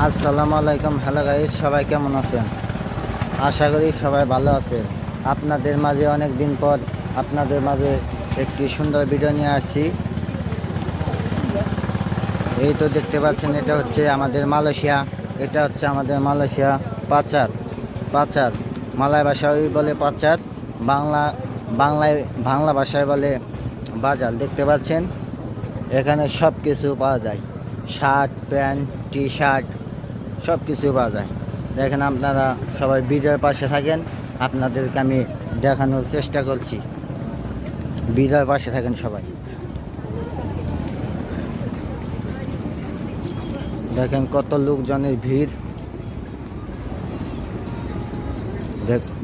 আসসালামু আলাইকুম। Hello guys, সবাই কেমন আছেন? আশা করি সবাই ভালো আছেন। আপনাদের মাঝে অনেক দিন পর আপনাদের মাঝে একটি সুন্দর ভিডিও নিয়ে আসছি। এই তো দেখতে পাচ্ছেন, এটা হচ্ছে আমাদের মালয়েশিয়া। এটা হচ্ছে আমাদের মালয়েশিয়া পাচার। পাচার মালয় ভাষায় বলে পাচার, বাংলা বাংলায় বাংলা ভাষায় বলে বাজার। দেখতে পাচ্ছেন এখানে সব কিছু পাওয়া যায়, শার্ট প্যান্ট টি শার্ট সব কিছু পাওয়া যায়। দেখেন, আপনারা সবাই ভিডিওর পাশে থাকেন, আপনাদেরকে আমি দেখানোর চেষ্টা করছি। ভিডিওর পাশে থাকেন সবাই। দেখেন কত লোকজনের ভিড়,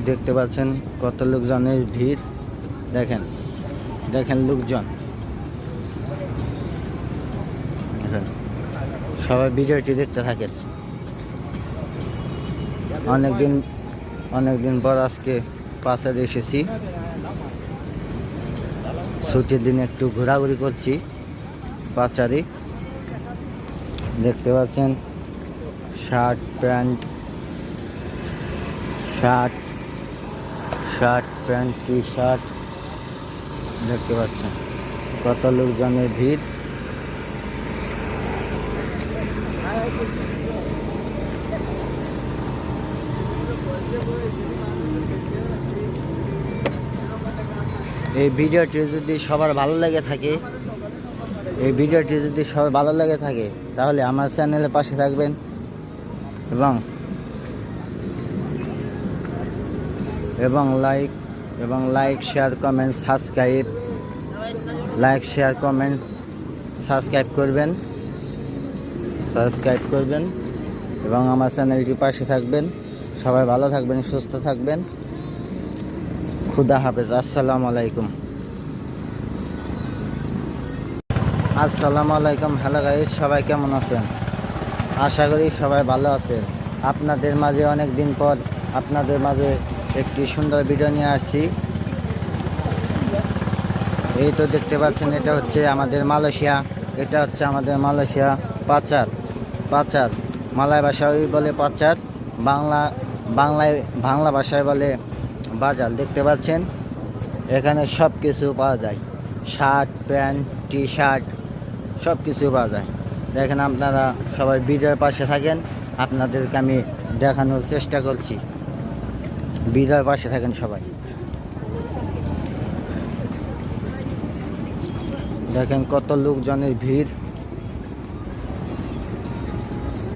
দেখতে পাচ্ছেন কত লোকজনের ভিড়। দেখেন দেখেন লোকজন, দেখেন সবাই ভিডিওটি দেখতে থাকেন। অনেকদিন পর আজকে পাচারে এসেছি। ছুটির দিনে একটু ঘোরাঘুরি করছি পাচারে। দেখতে পাচ্ছেন শার্ট প্যান্ট টি শার্ট দেখতে পাচ্ছেন কত লোকজনের ভিড়। এই ভিডিওটি যদি সবার ভালো লেগে থাকে তাহলে আমার চ্যানেলের পাশে থাকবেন এবং লাইক শেয়ার কমেন্ট সাবস্ক্রাইব করবেন এবং আমার চ্যানেলটির পাশে থাকবেন। সবাই ভালো থাকবেন, সুস্থ থাকবেন। খুদা হাফেজ। আসসালামু আলাইকুম। হ্যালো গাইস, সবাই কেমন আছেন? আশা করি সবাই ভালো আছেন। আপনাদের মাঝে অনেক দিন পর আপনাদের মাঝে একটি সুন্দর ভিডিও নিয়ে আসছি। এই তো দেখতে পাচ্ছেন, এটা হচ্ছে আমাদের মালয়েশিয়া পাচার মালয় ভাষায় বলে পাচার, বাংলা ভাষায় বলে বাজার। দেখতে পাচ্ছেন এখানে সব কিছু পাওয়া যায়, শার্ট প্যান্ট টি শার্ট সব কিছু পাওয়া যায়। দেখেন, আপনারা সবাই ভিডিওর পাশে থাকেন, আপনাদেরকে আমি দেখানোর চেষ্টা করছি। ভিডিওর পাশে থাকেন সবাই। দেখেন কত লোকজনের ভিড়।